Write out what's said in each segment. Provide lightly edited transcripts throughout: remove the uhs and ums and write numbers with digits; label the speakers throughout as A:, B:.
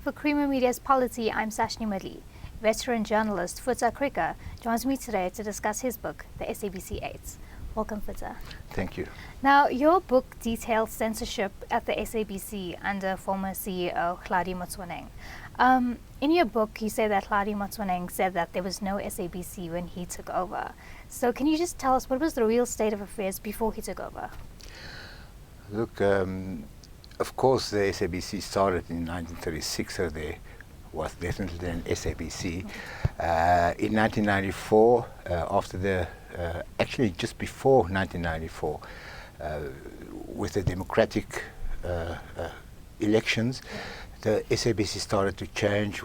A: For Creamer Media's Polity, I'm Sashni Madli. Veteran journalist Foeta Krige joins me today to discuss his book, The SABC8. Welcome, Foeta.
B: Thank you.
A: Now, your book details censorship at the SABC under former CEO Hlaudi Motsoeneng. In your book, you say that Hlaudi Motsoeneng said that there was no SABC when he took over. So can you just tell us what was the real state of affairs before he took over?
B: Look, of course the SABC started in 1936, so there was definitely an SABC. In 1994, after the actually just before 1994, with the democratic elections, the SABC started to change.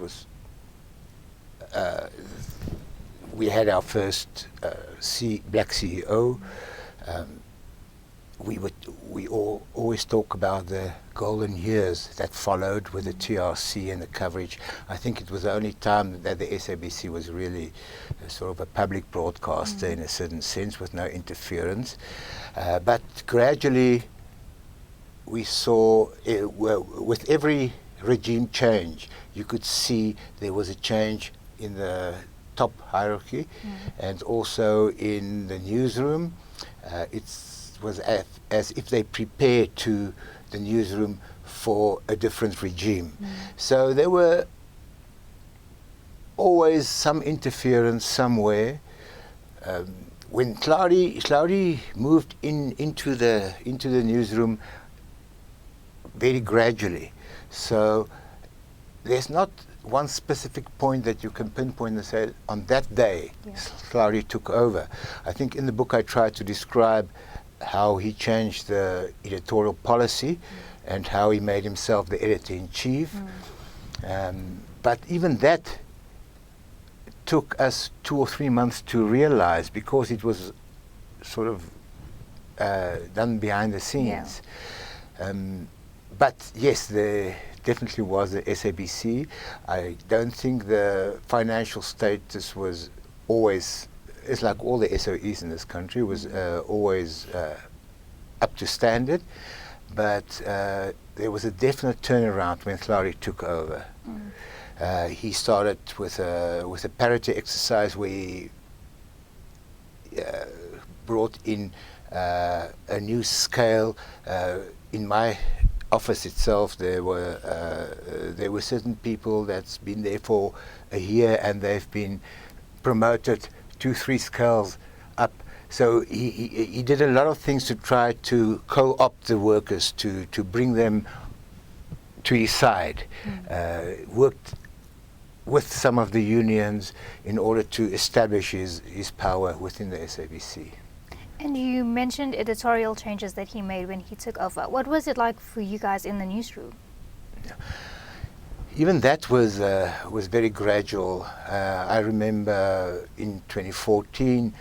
B: We had our first black CEO. We always talk about the golden years that followed with the TRC and the coverage. I think it was the only time that the SABC was really sort of a public broadcaster in a certain sense, with no interference. But gradually we saw, with every regime change, you could see there was a change in the top hierarchy and also in the newsroom. It was as if they prepared to the newsroom for a different regime. So there were always some interference somewhere. When Hlaudi moved into the newsroom very gradually, so there's not one specific point that you can pinpoint and say on that day Hlaudi took over. I think in the book I tried to describe how he changed the editorial policy and how he made himself the editor-in-chief. But even that took us 2 or 3 months to realize, because it was sort of done behind the scenes. But yes, there definitely was the SABC. I don't think the financial status was always, it's like all the SOEs in this country, was always up to standard, but there was a definite turnaround when Hlaudi took over. He started with a parity exercise where he brought in a new scale. In my office itself, there were certain people that's been there for a year and they've been promoted 2-3 scales up. So he did a lot of things to try to co-opt the workers, to bring them to his side. Worked with some of the unions in order to establish his power within the SABC.
A: And you mentioned editorial changes that he made when he took over. What was it like for you guys in the newsroom?
B: Even that was very gradual. I remember in 2014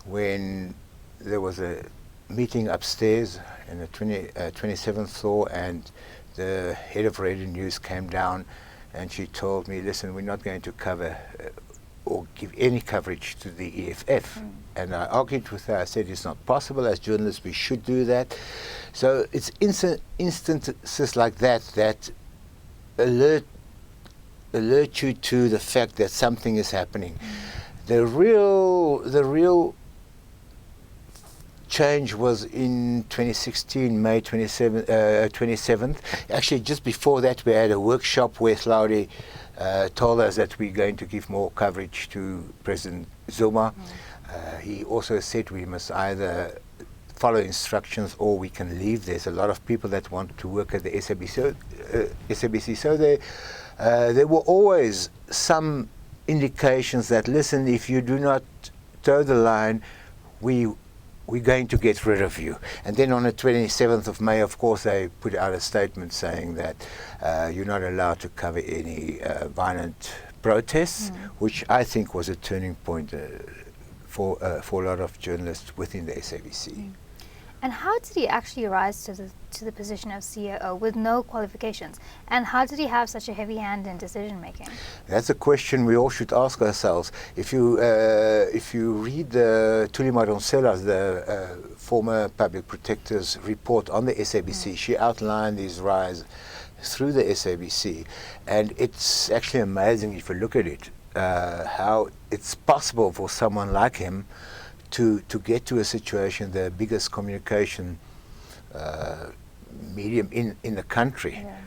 B: when there was a meeting upstairs in the 27th floor, and the head of radio news came down and she told me, listen, we're not going to cover or give any coverage to the EFF. And I argued with her. I said it's not possible. As journalists we should do that. So it's instances like that that alert you to the fact that something is happening. The real change was in 2016, May 27th. Actually, just before that, we had a workshop where Hlaudi told us that we're going to give more coverage to President Zuma. He also said we must either follow instructions or we can leave. There's a lot of people that want to work at the SABC. So there were always some indications that, listen, if you do not toe the line, we're going to get rid of you. And then on the 27th of May, of course, they put out a statement saying that you're not allowed to cover any violent protests, which I think was a turning point for a lot of journalists within the SABC.
A: And how did he actually rise to the position of CEO with no qualifications? And how did he have such a heavy hand in decision making?
B: That's a question we all should ask ourselves. If you read the Tuli Madonsela's, the former public protector's report on the SABC, she outlined his rise through the SABC, and it's actually amazing if you look at it, how it's possible for someone like him to get to a situation, the biggest communication medium in the country.
A: Yeah.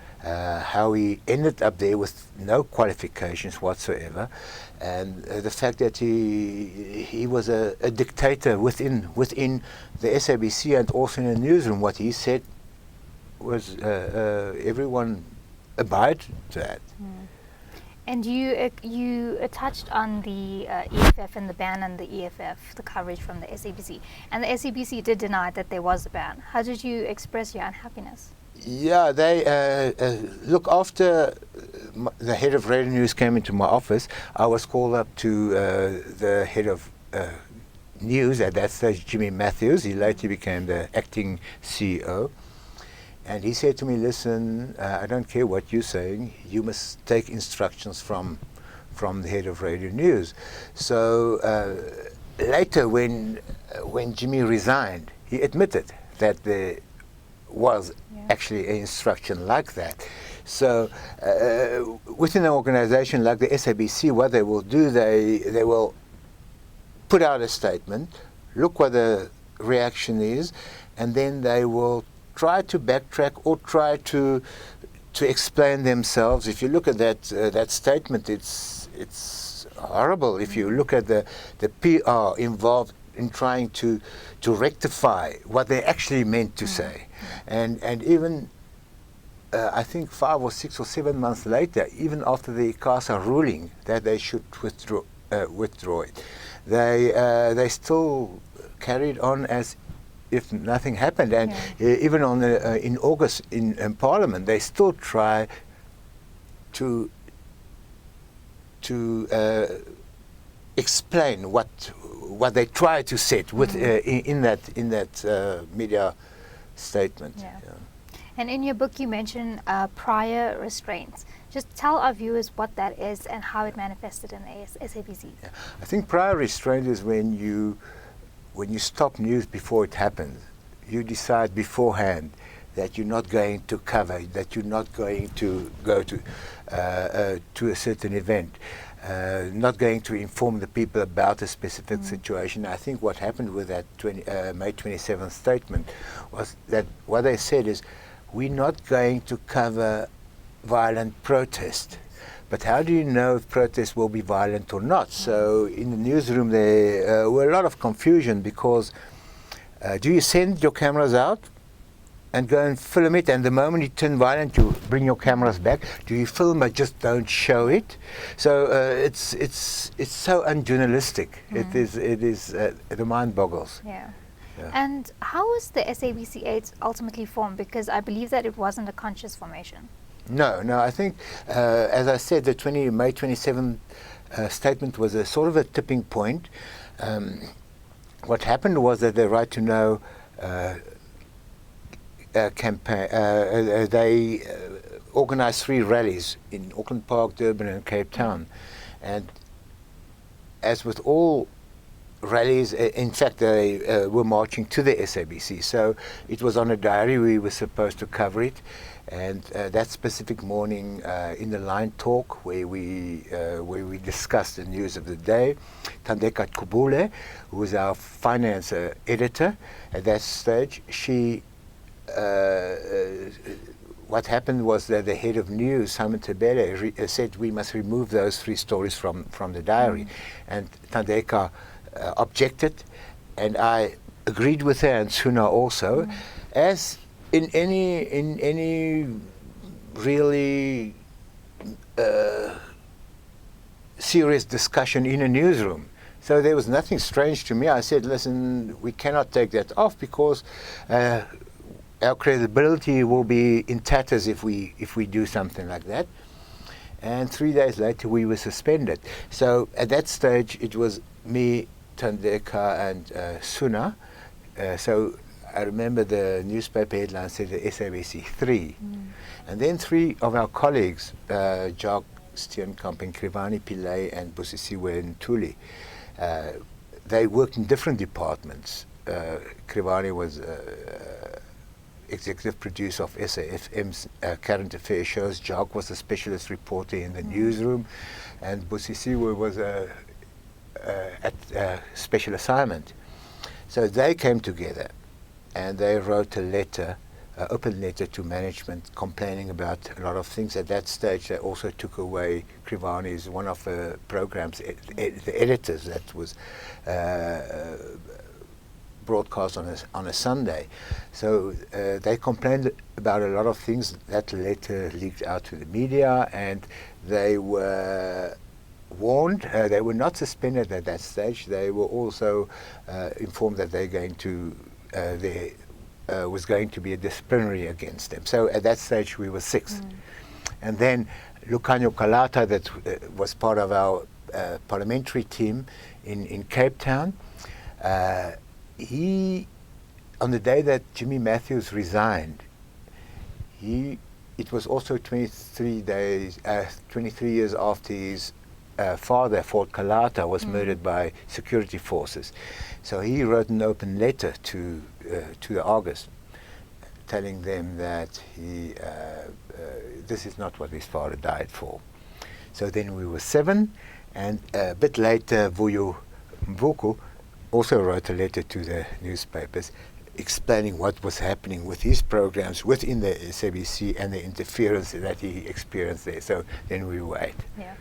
B: How he ended up there with no qualifications whatsoever, and the fact that he was a dictator within the SABC and also in the newsroom. What he said was everyone abide to that.
A: And you touched on the EFF and the ban on the EFF, the coverage from the SABC, and the SABC did deny that there was a ban. How did you express your unhappiness?
B: Yeah, they look, after the head of radio news came into my office, I was called up to the head of news at that stage, Jimmy Matthews. He later became the acting CEO. And he said to me, listen, I don't care what you're saying, you must take instructions from the head of radio news. So later when Jimmy resigned, he admitted that there was actually an instruction like that. So within an organization like the SABC, what they will do, they will put out a statement, look what the reaction is, and then they will try to backtrack or try to explain themselves. If you look at that statement, it's horrible. If you look at the PR involved in trying to rectify what they actually meant to say, and even I think 5 or 6 or 7 months later, even after the ICASA ruling that they should withdraw it, they still carried on as if nothing happened, and even on in August in Parliament, they still try to explain what they try to set with in that media statement.
A: Yeah. And in your book, you mention prior restraints. Just tell our viewers what that is and how it manifested in the SABC.
B: Yeah. I think prior restraint is when you stop news before it happens. You decide beforehand that you're not going to cover, that you're not going to go to a certain event, not going to inform the people about a specific situation. I think what happened with that May 27th statement was that what they said is, we're not going to cover violent protest. But how do you know if protests will be violent or not? So in the newsroom there were a lot of confusion, because do you send your cameras out and go and film it, and the moment you turn violent you bring your cameras back? Do you film but just don't show it? So it's so unjournalistic. It is the mind boggles.
A: Yeah. And how was the SABC8 ultimately formed? Because I believe that it wasn't a conscious formation.
B: No, I think, as I said, the May 27th statement was a sort of a tipping point. What happened was that the Right to Know campaign, they organized 3 rallies in Auckland Park, Durban and Cape Town. And as with all rallies, in fact, they were marching to the SABC. So it was on a diary, we were supposed to cover it. And that specific morning, in the line talk where we discussed the news of the day, Thandeka Kubule, who was our finance editor at that stage, she what happened was that the head of news, Simon Tebele, said we must remove those 3 stories from the diary, and Thandeka objected, and I agreed with her, and Suna also, as in any really serious discussion in a newsroom. So there was nothing strange to me. I said, listen, we cannot take that off, because our credibility will be in tatters if we do something like that. And 3 days later we were suspended. So at that stage it was me, Thandeka and Suna. So I remember the newspaper headline said the SABC3. And then 3 of our colleagues, Jacques Steenkamp and Krivani Pillay and Busisiwe Ntuli, they worked in different departments. Krivani was executive producer of SAFM's current affairs shows. Jacques was a specialist reporter in the newsroom, and Busisiwe was at special assignment. So they came together and they wrote a letter, open letter to management, complaining about a lot of things. At that stage, they also took away Krivani's, one of the programs, the editors that was broadcast on a Sunday. So they complained about a lot of things. That letter leaked out to the media, and they were warned. They were not suspended at that stage. They were also informed that they're going to there was going to be a disciplinary against them. So at that stage we were six. And then Lucanio Kalata, that was part of our parliamentary team in Cape Town, he, on the day that Jimmy Matthews resigned, it was also 23 years after his father, Foeta Krige, was murdered by security forces. So he wrote an open letter to the Argus, telling them that this is not what his father died for. So then we were 7, and a bit later, Vuyo Mvuku also wrote a letter to the newspapers explaining what was happening with his programs within the SABC and the interference that he experienced there. So then we were 8.
A: Yeah.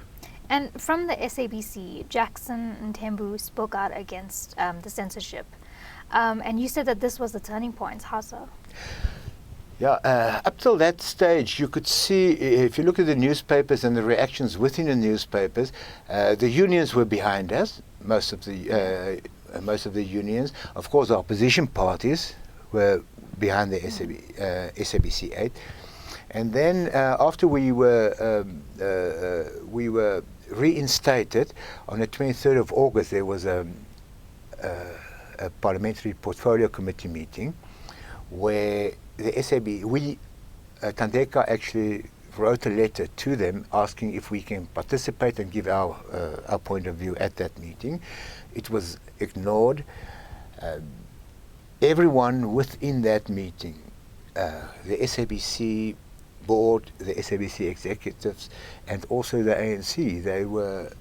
A: And from the SABC, Jackson and Tembu spoke out against the censorship. And you said that this was the turning point. How so?
B: Yeah, up till that stage, you could see, if you look at the newspapers and the reactions within the newspapers, the unions were behind us, most of the unions. Of course, the opposition parties were behind the SABC8. And then after we were reinstated on the 23rd of August, there was a parliamentary portfolio committee meeting where the Tandeka actually wrote a letter to them asking if we can participate and give our point of view at that meeting. It was ignored. Everyone within that meeting, the SABC board, the SABC executives, and also the ANC, they were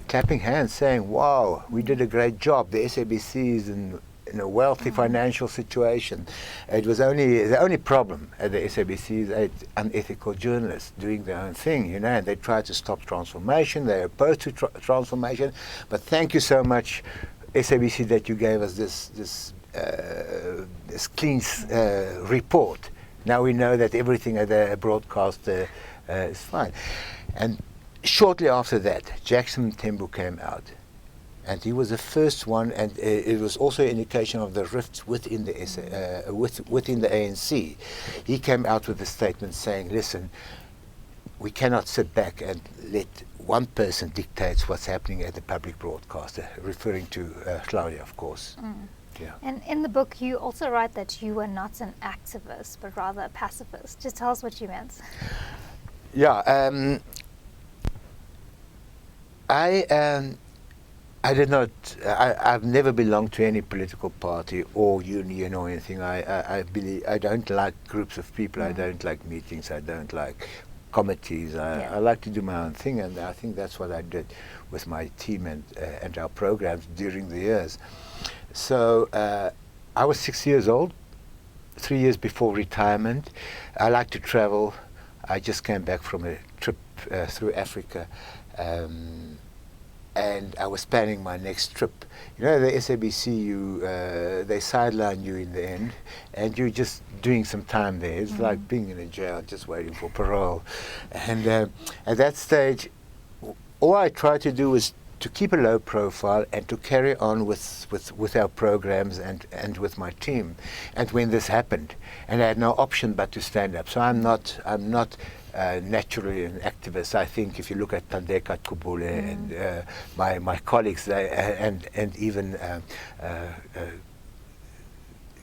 B: clapping hands saying, wow, we did a great job. The SABC is in a wealthy financial situation. It was the only problem at the SABC is unethical journalists doing their own thing, and they tried to stop transformation. They're opposed to transformation. But thank you so much, SABC, that you gave us this clean report. Now we know that everything at the broadcast is fine. And shortly after that, Jackson Tembu came out. And he was the first one, and it was also an indication of the rifts within the within the ANC. He came out with a statement saying, listen, we cannot sit back and let one person dictate what's happening at the public broadcaster, referring to Hlaudi, of course. Yeah.
A: And in the book, you also write that you were not an activist, but rather a pacifist. Just tell us what you meant.
B: Yeah, I did not. I've never belonged to any political party or union or anything. I believe I don't like groups of people. I don't like meetings. I don't like committees. I like to do my own thing, and I think that's what I did with my team and our programs during the years. So I was 6 years old, 3 years before retirement. I like to travel. I just came back from a trip through Africa. And I was planning my next trip. The SABC, they sideline you in the end, and you're just doing some time there. It's like being in a jail, just waiting for parole. And at that stage, all I tried to do was to keep a low profile and to carry on with our programs and with my team. And when this happened, and I had no option but to stand up. So I'm not naturally an activist. I think if you look at Tandeka Kubule and my colleagues, and even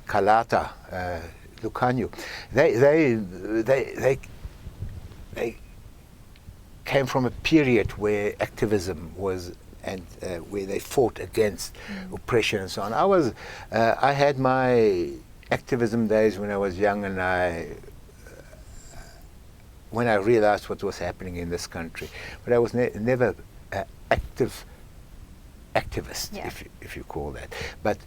B: Kalata, Lucanio, they came from a period where activism was, and where they fought against oppression and so on. I had my activism days when I was young, and when I realized what was happening in this country. But I was never an activist,
A: Yeah.
B: if you call that. But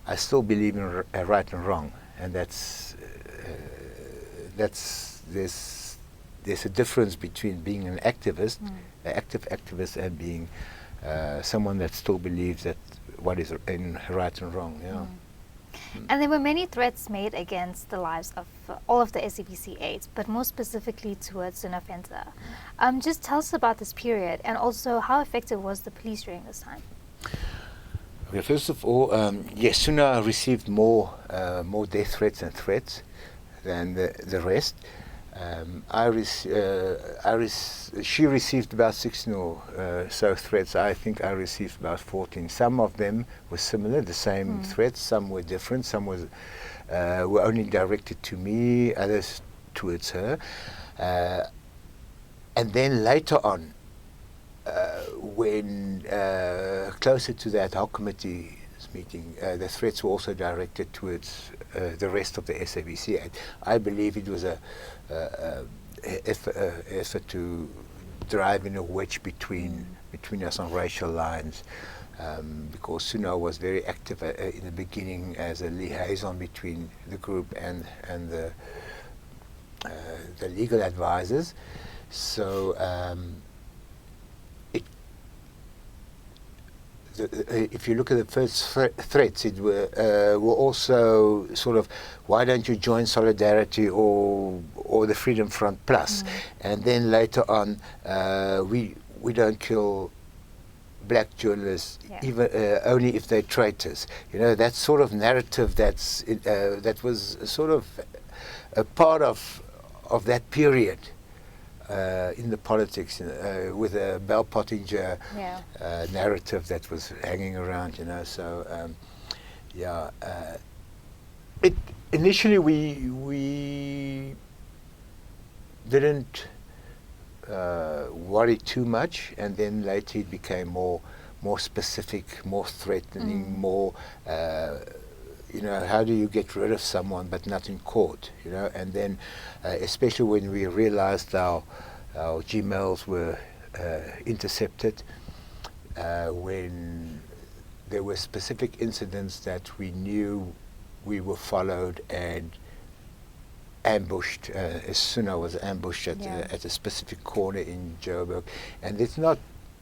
B: I still believe in right and wrong, and there's a difference between being an activist, an active activist, and being someone that still believes that what is in right and wrong. Yeah.
A: And there were many threats made against the lives of all of the SABC8, but more specifically towards Sunafenta. Just tell us about this period, and also how effective was the police during this time?
B: Okay, first of all, yes, Suna received more death threats and threats than the rest. She received about 16 or so threats. I think I received about 14. Some of them were similar, the same threats. Some were different. Some were only directed to me, others towards her. And then later on, when closer to that hoc committee's meeting, the threats were also directed towards the rest of the SABC8. I believe it was a effort to drive in a wedge between us on racial lines, because Suna was very active in the beginning as a liaison between the group and the legal advisors. So if you look at the first threats, it were also sort of, why don't you join Solidarity or the Freedom Front Plus? And then later on, we don't kill black journalists, even only if they're traitors. You know, that sort of narrative that was sort of a part of that period. In the politics, with a Bell Pottinger narrative that was hanging around, you know. So, initially we didn't worry too much, and then later it became more specific, more threatening, more. You know, how do you get rid of someone but not in court? You know, and then especially when we realized our Gmails were intercepted, when there were specific incidents that we knew we were followed and ambushed. Suna was ambushed at a specific corner in Joburg, and it's not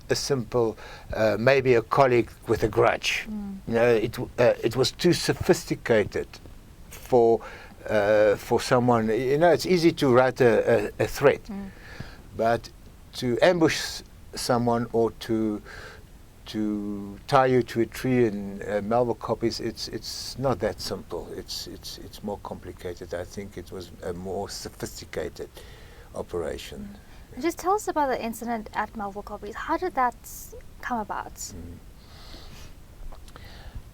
B: a simple, maybe a colleague with a grudge. You know, it was too sophisticated for someone. You know, it's easy to write a threat, but to ambush someone or to tie you to a tree and Melville copies, it's not that simple. It's more complicated. I think it was a more sophisticated operation.
A: Just tell us about the incident at Melville Copies. How did that come about?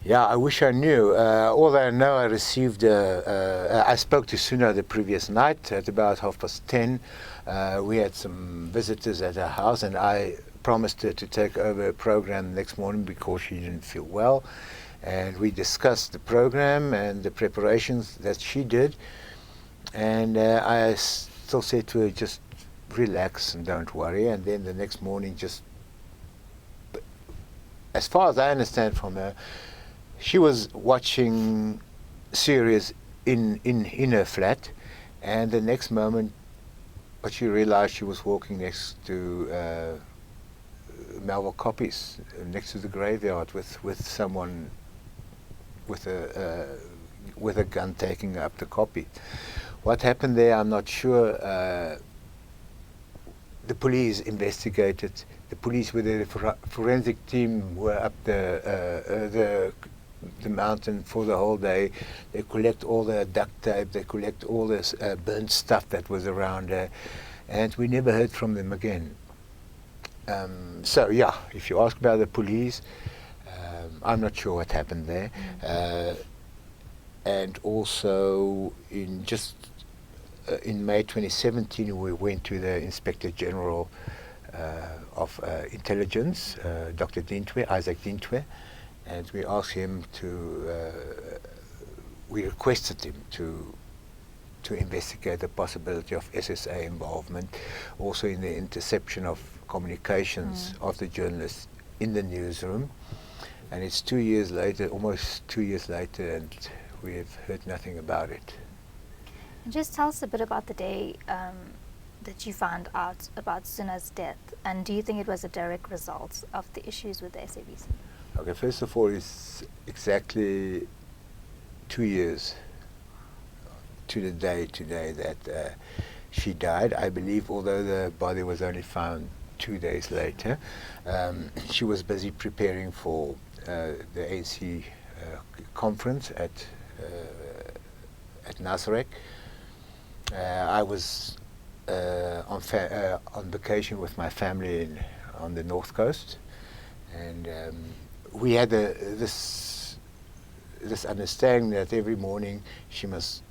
B: Yeah, I wish I knew. All I know, I received. I spoke to Suna the previous night at about 10:30. We had some visitors at her house, and I promised her to take over a program the next morning because she didn't feel well. And we discussed the program and the preparations that she did. And I still said to her, just relax and don't worry. And then the next morning, just as far as I understand from her, she was watching series in her flat, and the next moment, but she realized she was walking next to Melville Copies, next to the graveyard, with someone with a gun taking up the copy. What happened there, I'm not sure. The police investigated. The police with the forensic team were up the mountain for the whole day. They collect all the duct tape. They collect all this burnt stuff that was around her, and we never heard from them again. So yeah, if you ask about the police, I'm not sure what happened there. And also in May 2017, we went to the Inspector General of Intelligence, Dr. Dintwe, Isaac Dintwe, and we asked him to we requested him to investigate the possibility of SSA involvement, also in the interception of communications of the journalists in the newsroom. And it's 2 years later, almost 2 years later, and we have heard nothing about it.
A: And just tell us a bit about the day that you found out about Suna's death, and do you think it was a direct result of the issues with the SABC?
B: Okay, first of all, it's exactly 2 years to the day today that she died. I believe, although the body was only found 2 days later, she was busy preparing for the ANC conference at Nasrec. I was on vacation with my family on the North Coast, and we had this understanding that every morning she must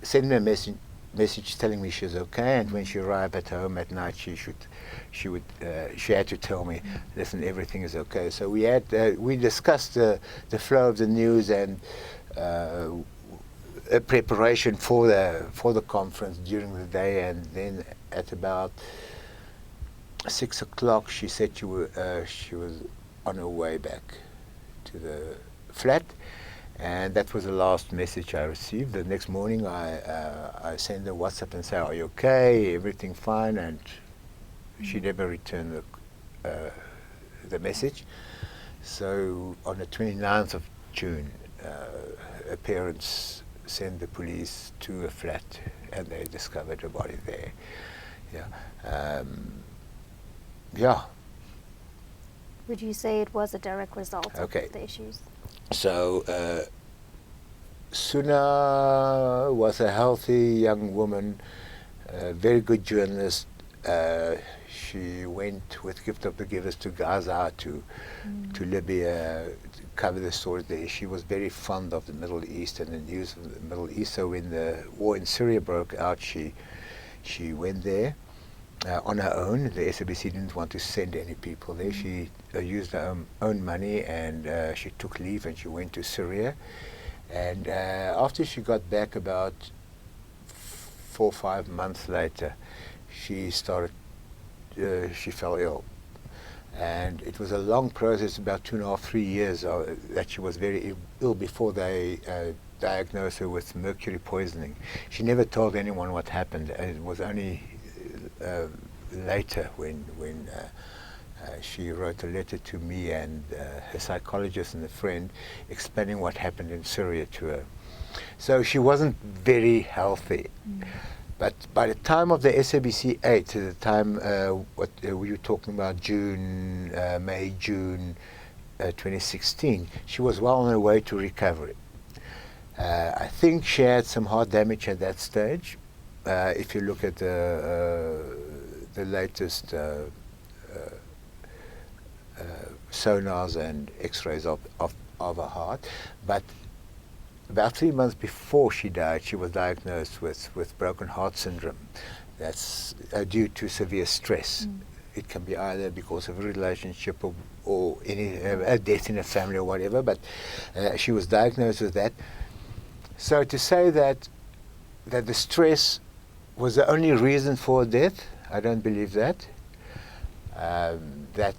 B: send me a message telling me she's okay, and when she arrived at home at night, she had to tell me, listen, everything is okay. So we discussed the flow of the news and a preparation for the conference during the day, and then at about 6 o'clock, she said she was on her way back to the flat. And that was the last message I received. The next morning, I sent her WhatsApp and said, "Are you okay? Everything fine?" And she never returned the message. So on the 29th of June, her parents sent the police to a flat, and they discovered her body there. Yeah. Yeah.
A: Would you say it was a direct result of the issues?
B: So Suna was a healthy young woman, a very good journalist. She went with Gift of the Givers to Gaza, to Libya, to cover the story there. She was very fond of the Middle East and the news of the Middle East. So when the war in Syria broke out, she went there on her own. The SABC didn't want to send any people there. She used her own money, and she took leave and she went to Syria. And after she got back, about 4 or 5 months later, she fell ill. And it was a long process, about 2.5, 3 years, that she was very ill before they diagnosed her with mercury poisoning. She never told anyone what happened, and it was only later when she wrote a letter to me and her psychologist and a friend explaining what happened in Syria to her. So she wasn't very healthy. But by the time of the SABC8, to the time what we were talking about, May, June 2016, she was well on her way to recovery. I think she had some heart damage at that stage. If you look at the latest sonars and X-rays of her heart, but about 3 months before she died, she was diagnosed with broken heart syndrome. That's due to severe stress. It can be either because of a relationship or any a death in a family or whatever, but she was diagnosed with that. So to say that the stress was the only reason for her death, I don't believe that. That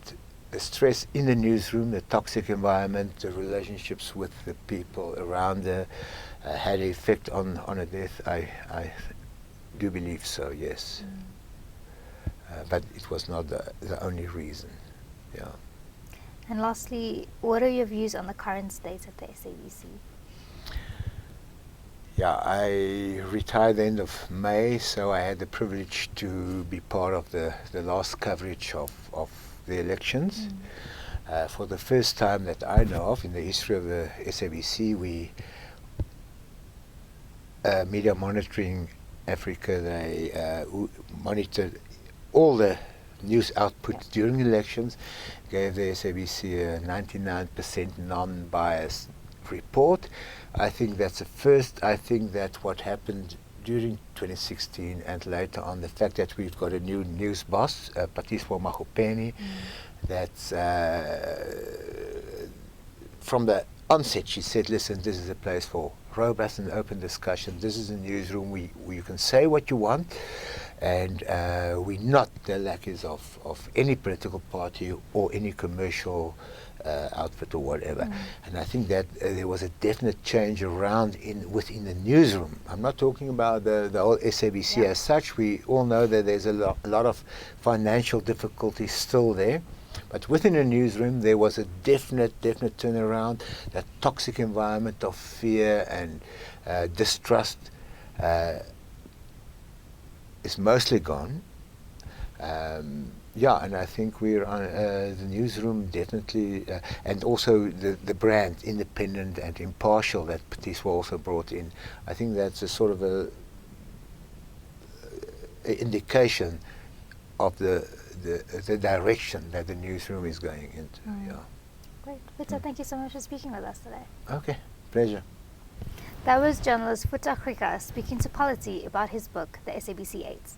B: the stress in the newsroom, the toxic environment, the relationships with the people around her had an effect on her death. I do believe so, yes. But it was not the only reason. Yeah.
A: And lastly, what are your views on the current state of the SABC?
B: Yeah, I retired the end of May, so I had the privilege to be part of the last coverage of the elections. For the first time that I know of in the history of the SABC, Media Monitoring Africa, they monitored all the news output during elections, gave the SABC a 99% non-biased report. I think that's a first. I think that what happened during 2016 and later on, the fact that we've got a new news boss, Patiswa Mahopeni, that's from the onset she said, listen, this is a place for robust and open discussion. This is a newsroom where you can say what you want, and we're not the lackeys of any political party or any commercial outfit or whatever. And I think that there was a definite change around within the newsroom. I'm not talking about the whole SABC as such. We all know that there's a lot of financial difficulties still there. But within the newsroom, there was a definite turnaround. That toxic environment of fear and distrust is mostly gone. And I think we're on the newsroom definitely, and also the brand, independent and impartial, that Patiswa also brought in. I think that's a sort of a indication of the direction that the newsroom is going into.
A: Great. Foeta, thank you so much for speaking with us today.
B: Okay, pleasure.
A: That was journalist Foeta Krige speaking to Polity about his book, The SABC8.